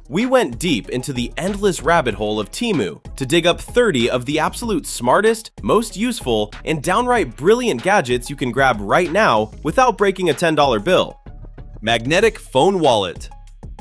We went deep into the endless rabbit hole of Temu to dig up 30 of the absolute smartest, most useful, and downright brilliant gadgets you can grab right now without breaking a $10 bill. Magnetic Phone Wallet.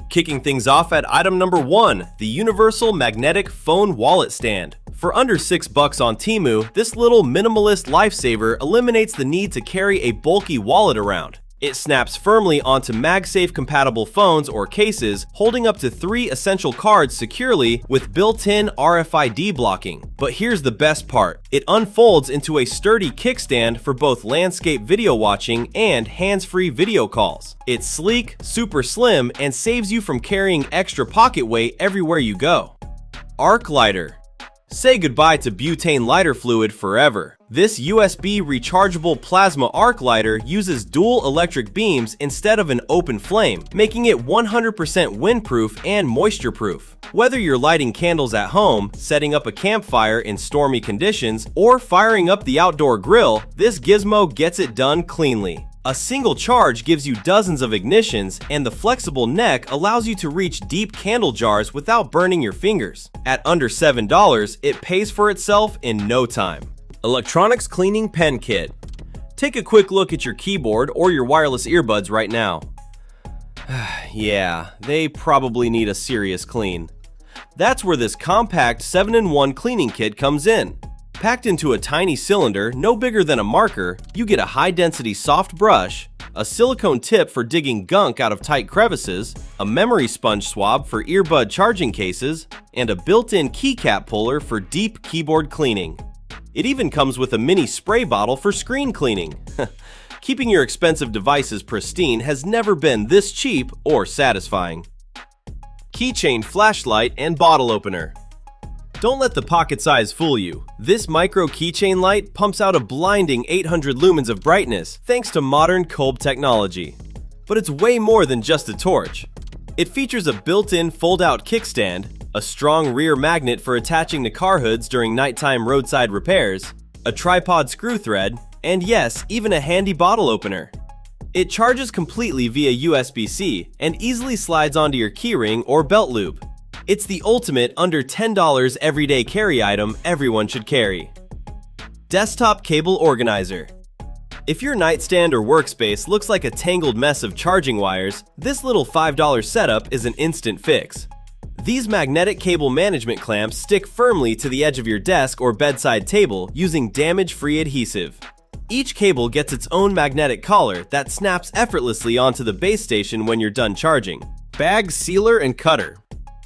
Kicking things off at item number 1, the Universal Magnetic Phone Wallet Stand. For under $6 on Temu, this little minimalist lifesaver eliminates the need to carry a bulky wallet around. It snaps firmly onto MagSafe compatible phones or cases, holding up to 3 essential cards securely with built-in RFID blocking. But here's the best part. It unfolds into a sturdy kickstand for both landscape video watching and hands-free video calls. It's sleek, super slim, and saves you from carrying extra pocket weight everywhere you go. Arc Lighter. Say goodbye to butane lighter fluid forever. This USB rechargeable plasma arc lighter uses dual electric beams instead of an open flame, making it 100% windproof and moisture-proof. Whether you're lighting candles at home, setting up a campfire in stormy conditions, or firing up the outdoor grill, this gizmo gets it done cleanly. A single charge gives you dozens of ignitions, and the flexible neck allows you to reach deep candle jars without burning your fingers. At under $7, it pays for itself in no time. Electronics Cleaning Pen Kit. Take a quick look at your keyboard or your wireless earbuds right now. Yeah, they probably need a serious clean. That's where this compact 7-in-1 cleaning kit comes in. Packed into a tiny cylinder no bigger than a marker, you get a high-density soft brush, a silicone tip for digging gunk out of tight crevices, a memory sponge swab for earbud charging cases, and a built-in keycap puller for deep keyboard cleaning. It even comes with a mini spray bottle for screen cleaning. Keeping your expensive devices pristine has never been this cheap or satisfying. Keychain flashlight and bottle opener. Don't let the pocket size fool you. This micro keychain light pumps out a blinding 800 lumens of brightness thanks to modern Kolb technology. But it's way more than just a torch. It features a built-in fold-out kickstand, a strong rear magnet for attaching to car hoods during nighttime roadside repairs, a tripod screw thread, and yes, even a handy bottle opener. It charges completely via USB-C and easily slides onto your keyring or belt loop. It's the ultimate under $10 everyday carry item everyone should carry. Desktop Cable Organizer. If your nightstand or workspace looks like a tangled mess of charging wires, this little $5 setup is an instant fix. These magnetic cable management clamps stick firmly to the edge of your desk or bedside table using damage-free adhesive. Each cable gets its own magnetic collar that snaps effortlessly onto the base station when you're done charging. Bag Sealer and Cutter.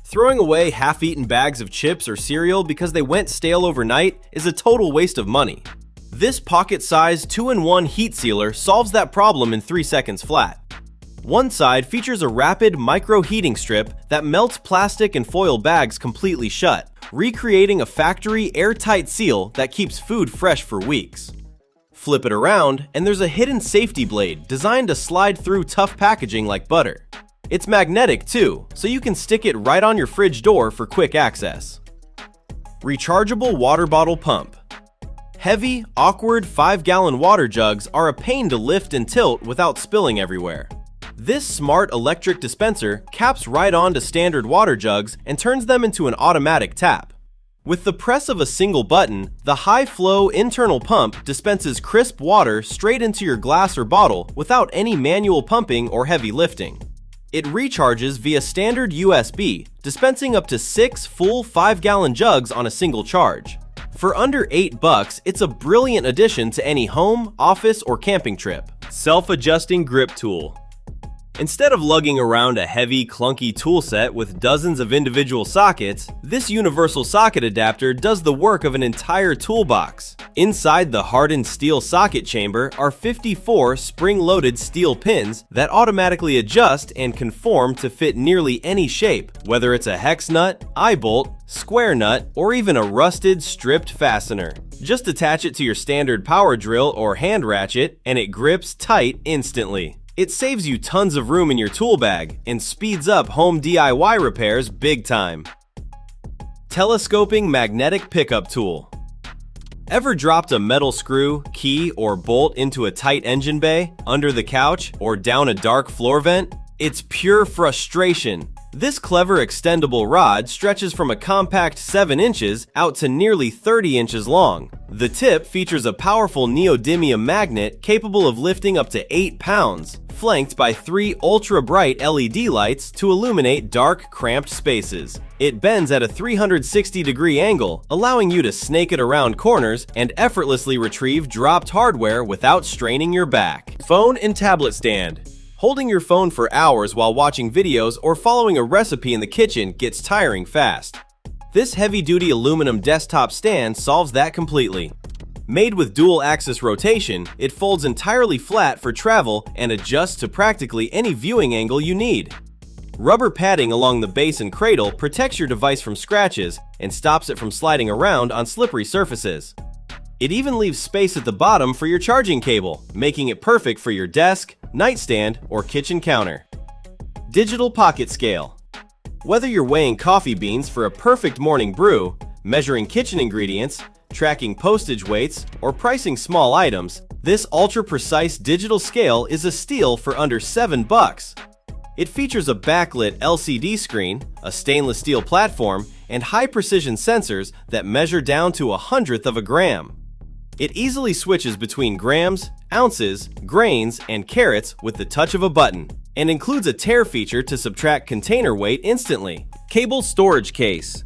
Throwing away half-eaten bags of chips or cereal because they went stale overnight is a total waste of money. This pocket-sized 2-in-1 heat sealer solves that problem in 3 seconds flat. One side features a rapid micro-heating strip that melts plastic and foil bags completely shut, recreating a factory airtight seal that keeps food fresh for weeks. Flip it around, and there's a hidden safety blade designed to slide through tough packaging like butter. It's magnetic too, so you can stick it right on your fridge door for quick access. Rechargeable Water Bottle Pump. Heavy, awkward 5-gallon water jugs are a pain to lift and tilt without spilling everywhere. This smart electric dispenser caps right onto standard water jugs and turns them into an automatic tap. With the press of a single button, the high-flow internal pump dispenses crisp water straight into your glass or bottle without any manual pumping or heavy lifting. It recharges via standard USB, dispensing up to 6 full 5-gallon jugs on a single charge. For under $8, it's a brilliant addition to any home, office, or camping trip. Self-adjusting grip tool. Instead of lugging around a heavy, clunky tool set with dozens of individual sockets, this universal socket adapter does the work of an entire toolbox. Inside the hardened steel socket chamber are 54 spring-loaded steel pins that automatically adjust and conform to fit nearly any shape, whether it's a hex nut, eye bolt, square nut, or even a rusted, stripped fastener. Just attach it to your standard power drill or hand ratchet, and it grips tight instantly. It saves you tons of room in your tool bag and speeds up home DIY repairs big time. Telescoping Magnetic Pickup Tool. Ever dropped a metal screw, key, or bolt into a tight engine bay, under the couch, or down a dark floor vent? It's pure frustration. This clever extendable rod stretches from a compact 7 inches out to nearly 30 inches long. The tip features a powerful neodymium magnet capable of lifting up to 8 pounds, flanked by 3 ultra-bright LED lights to illuminate dark, cramped spaces. It bends at a 360-degree angle, allowing you to snake it around corners and effortlessly retrieve dropped hardware without straining your back. Phone and tablet stand. Holding your phone for hours while watching videos or following a recipe in the kitchen gets tiring fast. This heavy-duty aluminum desktop stand solves that completely. Made with dual-axis rotation, it folds entirely flat for travel and adjusts to practically any viewing angle you need. Rubber padding along the base and cradle protects your device from scratches and stops it from sliding around on slippery surfaces. It even leaves space at the bottom for your charging cable, making it perfect for your desk, nightstand, or kitchen counter. Digital pocket scale. Whether you're weighing coffee beans for a perfect morning brew, measuring kitchen ingredients, tracking postage weights, or pricing small items, this ultra-precise digital scale is a steal for under $7. It features a backlit LCD screen, a stainless steel platform, and high-precision sensors that measure down to 1/100th of a gram. It easily switches between grams, ounces, grains, and carats with the touch of a button, and includes a tare feature to subtract container weight instantly. Cable storage case.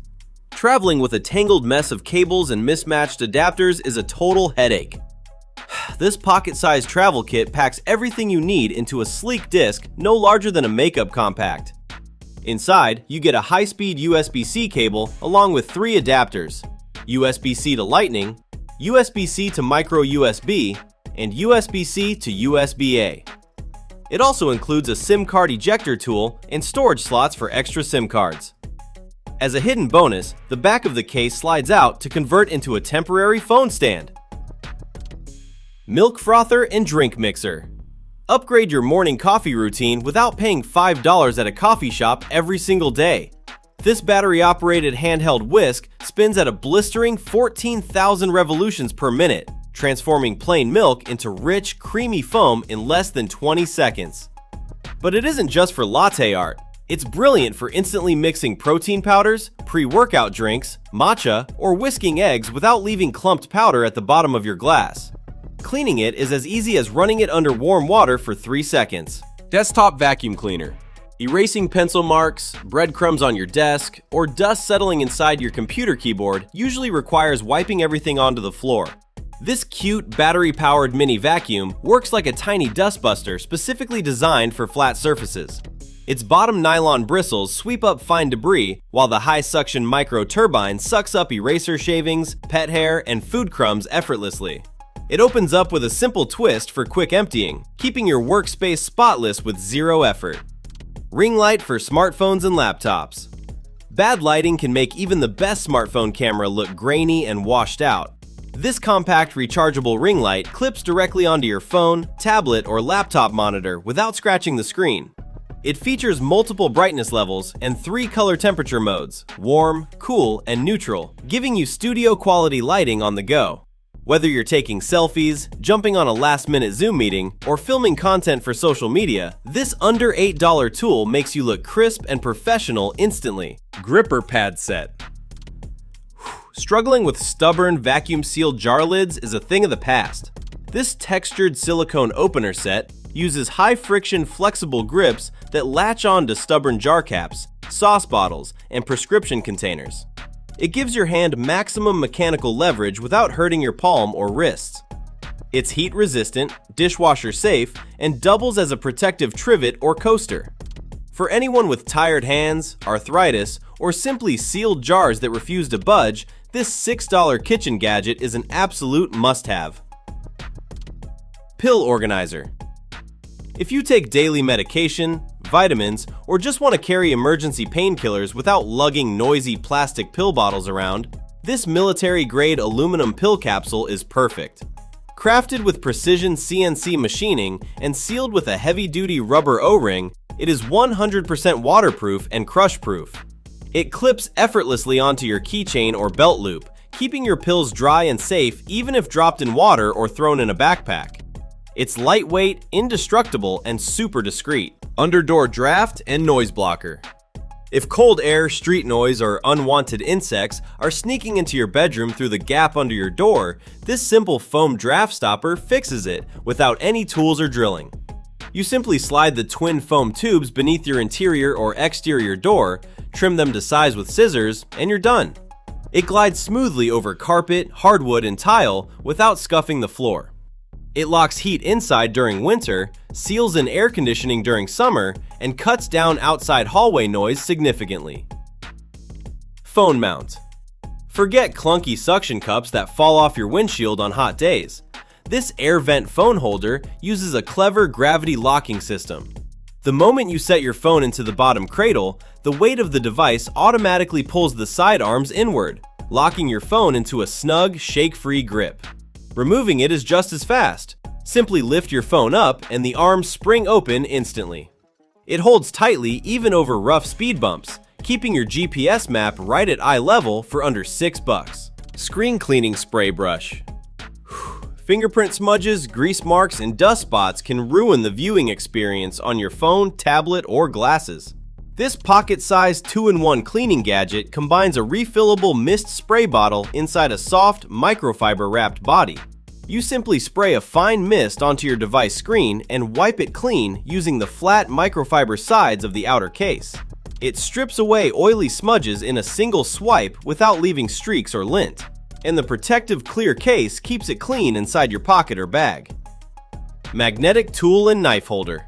Traveling with a tangled mess of cables and mismatched adapters is a total headache. This pocket-sized travel kit packs everything you need into a sleek disc no larger than a makeup compact. Inside, you get a high-speed USB-C cable along with 3 adapters: USB-C to Lightning, USB-C to micro USB, and USB-C to USB-A. It also includes a SIM card ejector tool and storage slots for extra SIM cards. As a hidden bonus, the back of the case slides out to convert into a temporary phone stand. Milk frother and drink mixer. Upgrade your morning coffee routine without paying $5 at a coffee shop every single day. This battery-operated handheld whisk spins at a blistering 14,000 revolutions per minute, transforming plain milk into rich, creamy foam in less than 20 seconds. But it isn't just for latte art. It's brilliant for instantly mixing protein powders, pre-workout drinks, matcha, or whisking eggs without leaving clumped powder at the bottom of your glass. Cleaning it is as easy as running it under warm water for 3 seconds. Desktop vacuum cleaner. Erasing pencil marks, breadcrumbs on your desk, or dust settling inside your computer keyboard usually requires wiping everything onto the floor. This cute, battery-powered mini vacuum works like a tiny dustbuster specifically designed for flat surfaces. Its bottom nylon bristles sweep up fine debris, while the high-suction micro-turbine sucks up eraser shavings, pet hair, and food crumbs effortlessly. It opens up with a simple twist for quick emptying, keeping your workspace spotless with zero effort. Ring light for smartphones and laptops. Bad lighting can make even the best smartphone camera look grainy and washed out. This compact rechargeable ring light clips directly onto your phone, tablet, or laptop monitor without scratching the screen. It features multiple brightness levels and 3 color temperature modes: warm, cool, and neutral, giving you studio-quality lighting on the go. Whether you're taking selfies, jumping on a last-minute Zoom meeting, or filming content for social media, this under $8 tool makes you look crisp and professional instantly. Gripper pad set. Struggling with stubborn, vacuum-sealed jar lids is a thing of the past. This textured silicone opener set uses high-friction, flexible grips that latch on to stubborn jar caps, sauce bottles, and prescription containers. It gives your hand maximum mechanical leverage without hurting your palm or wrists. It's heat-resistant, dishwasher-safe, and doubles as a protective trivet or coaster. For anyone with tired hands, arthritis, or simply sealed jars that refuse to budge, this $6 kitchen gadget is an absolute must-have. Pill organizer. If you take daily medication, vitamins, or just want to carry emergency painkillers without lugging noisy plastic pill bottles around, this military-grade aluminum pill capsule is perfect. Crafted with precision CNC machining and sealed with a heavy-duty rubber O-ring, it is 100% waterproof and crush-proof. It clips effortlessly onto your keychain or belt loop, keeping your pills dry and safe even if dropped in water or thrown in a backpack. It's lightweight, indestructible, and super discreet. Underdoor draft and noise blocker. If cold air, street noise, or unwanted insects are sneaking into your bedroom through the gap under your door, this simple foam draft stopper fixes it without any tools or drilling. You simply slide the twin foam tubes beneath your interior or exterior door, trim them to size with scissors, and you're done. It glides smoothly over carpet, hardwood, and tile without scuffing the floor. It locks heat inside during winter, seals in air conditioning during summer, and cuts down outside hallway noise significantly. Phone mount. Forget clunky suction cups that fall off your windshield on hot days. This air vent phone holder uses a clever gravity locking system. The moment you set your phone into the bottom cradle, the weight of the device automatically pulls the side arms inward, locking your phone into a snug, shake-free grip. Removing it is just as fast. Simply lift your phone up and the arms spring open instantly. It holds tightly even over rough speed bumps, keeping your GPS map right at eye level for under $6. Screen cleaning spray brush. Fingerprint smudges, grease marks, and dust spots can ruin the viewing experience on your phone, tablet, or glasses. This pocket-sized 2-in-1 cleaning gadget combines a refillable mist spray bottle inside a soft, microfiber-wrapped body. You simply spray a fine mist onto your device screen and wipe it clean using the flat microfiber sides of the outer case. It strips away oily smudges in a single swipe without leaving streaks or lint, and the protective clear case keeps it clean inside your pocket or bag. Magnetic tool and knife holder.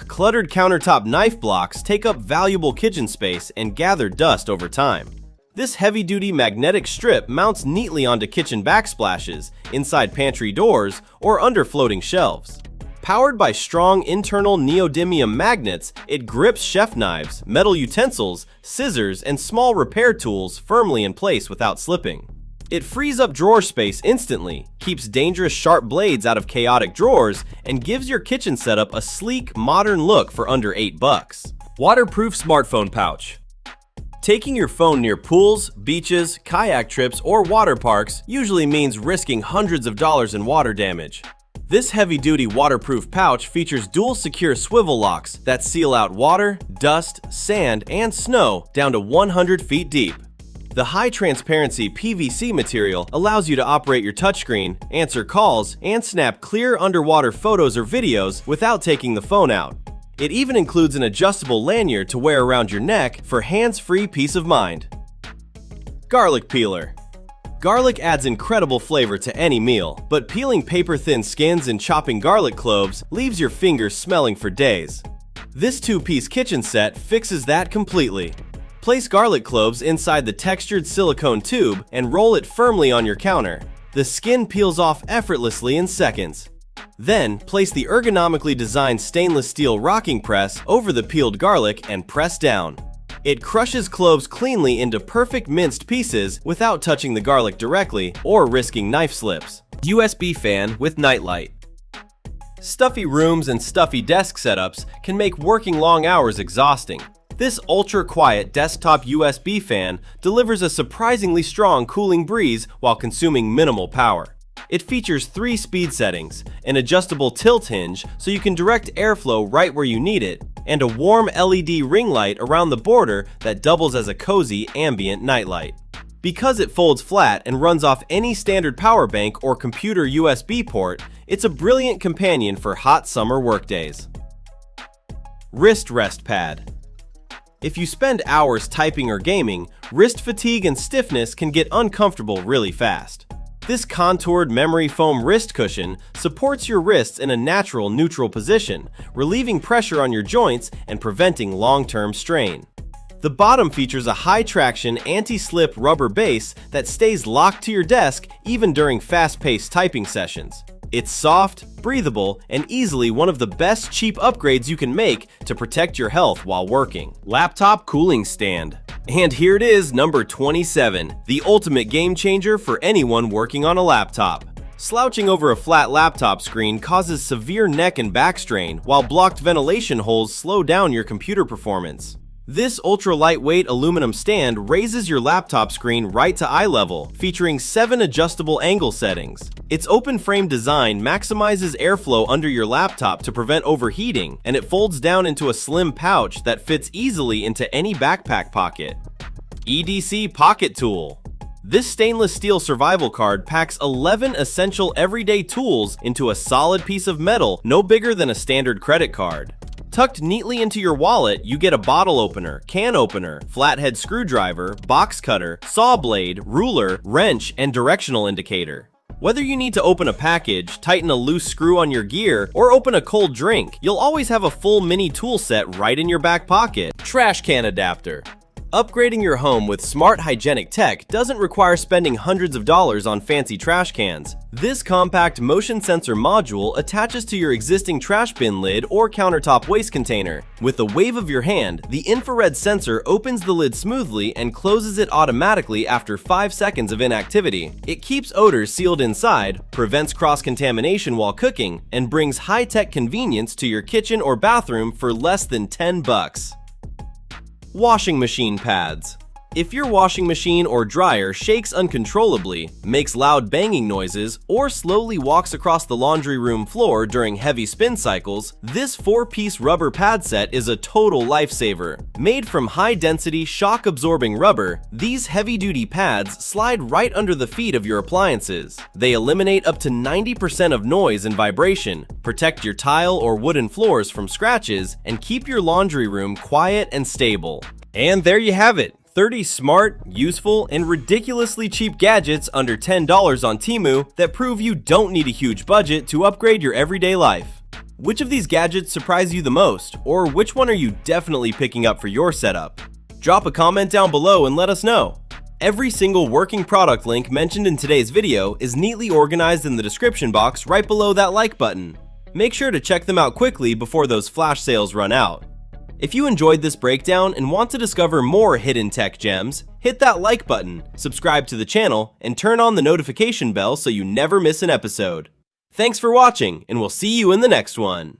Cluttered countertop knife blocks take up valuable kitchen space and gather dust over time. This heavy-duty magnetic strip mounts neatly onto kitchen backsplashes, inside pantry doors, or under floating shelves. Powered by strong internal neodymium magnets, it grips chef knives, metal utensils, scissors, and small repair tools firmly in place without slipping. It frees up drawer space instantly, keeps dangerous sharp blades out of chaotic drawers, and gives your kitchen setup a sleek, modern look for under $8. Waterproof smartphone pouch. Taking your phone near pools, beaches, kayak trips, or water parks usually means risking hundreds of dollars in water damage. This heavy-duty waterproof pouch features dual secure swivel locks that seal out water, dust, sand, and snow down to 100 feet deep. The high-transparency PVC material allows you to operate your touchscreen, answer calls, and snap clear underwater photos or videos without taking the phone out. It even includes an adjustable lanyard to wear around your neck for hands-free peace of mind. Garlic peeler. Garlic adds incredible flavor to any meal, but peeling paper-thin skins and chopping garlic cloves leaves your fingers smelling for days. This two-piece kitchen set fixes that completely. Place garlic cloves inside the textured silicone tube and roll it firmly on your counter. The skin peels off effortlessly in seconds. Then, place the ergonomically designed stainless steel rocking press over the peeled garlic and press down. It crushes cloves cleanly into perfect minced pieces without touching the garlic directly or risking knife slips. USB fan with nightlight. Stuffy rooms and stuffy desk setups can make working long hours exhausting. This ultra-quiet desktop USB fan delivers a surprisingly strong cooling breeze while consuming minimal power. It features 3 speed settings, an adjustable tilt hinge so you can direct airflow right where you need it, and a warm LED ring light around the border that doubles as a cozy ambient nightlight. Because it folds flat and runs off any standard power bank or computer USB port, it's a brilliant companion for hot summer workdays. Wrist rest pad. If you spend hours typing or gaming, wrist fatigue and stiffness can get uncomfortable really fast. This contoured memory foam wrist cushion supports your wrists in a natural neutral position, relieving pressure on your joints and preventing long-term strain. The bottom features a high-traction anti-slip rubber base that stays locked to your desk even during fast-paced typing sessions. It's soft, breathable, and easily one of the best cheap upgrades you can make to protect your health while working. Laptop cooling stand. And here it is, number 27, the ultimate game changer for anyone working on a laptop. Slouching over a flat laptop screen causes severe neck and back strain, while blocked ventilation holes slow down your computer performance. This ultra-lightweight aluminum stand raises your laptop screen right to eye level, featuring 7 adjustable angle settings. Its open-frame design maximizes airflow under your laptop to prevent overheating, and it folds down into a slim pouch that fits easily into any backpack pocket. EDC Pocket Tool. This stainless steel survival card packs 11 essential everyday tools into a solid piece of metal no bigger than a standard credit card. Tucked neatly into your wallet, you get a bottle opener, can opener, flathead screwdriver, box cutter, saw blade, ruler, wrench, and directional indicator. Whether you need to open a package, tighten a loose screw on your gear, or open a cold drink, you'll always have a full mini tool set right in your back pocket. Trash can adapter. Upgrading your home with smart hygienic tech doesn't require spending hundreds of dollars on fancy trash cans. This compact motion sensor module attaches to your existing trash bin lid or countertop waste container. With a wave of your hand, the infrared sensor opens the lid smoothly and closes it automatically after 5 seconds of inactivity. It keeps odors sealed inside, prevents cross-contamination while cooking, and brings high-tech convenience to your kitchen or bathroom for less than $10. Washing machine pads. If your washing machine or dryer shakes uncontrollably, makes loud banging noises, or slowly walks across the laundry room floor during heavy spin cycles, this 4-piece rubber pad set is a total lifesaver. Made from high-density, shock-absorbing rubber, these heavy-duty pads slide right under the feet of your appliances. They eliminate up to 90% of noise and vibration, protect your tile or wooden floors from scratches, and keep your laundry room quiet and stable. And there you have it. 30 smart, useful, and ridiculously cheap gadgets under $10 on Temu that prove you don't need a huge budget to upgrade your everyday life. Which of these gadgets surprise you the most, or which one are you definitely picking up for your setup? Drop a comment down below and let us know. Every single working product link mentioned in today's video is neatly organized in the description box right below that like button. Make sure to check them out quickly before those flash sales run out. If you enjoyed this breakdown and want to discover more hidden tech gems, hit that like button, subscribe to the channel, and turn on the notification bell so you never miss an episode. Thanks for watching, and we'll see you in the next one.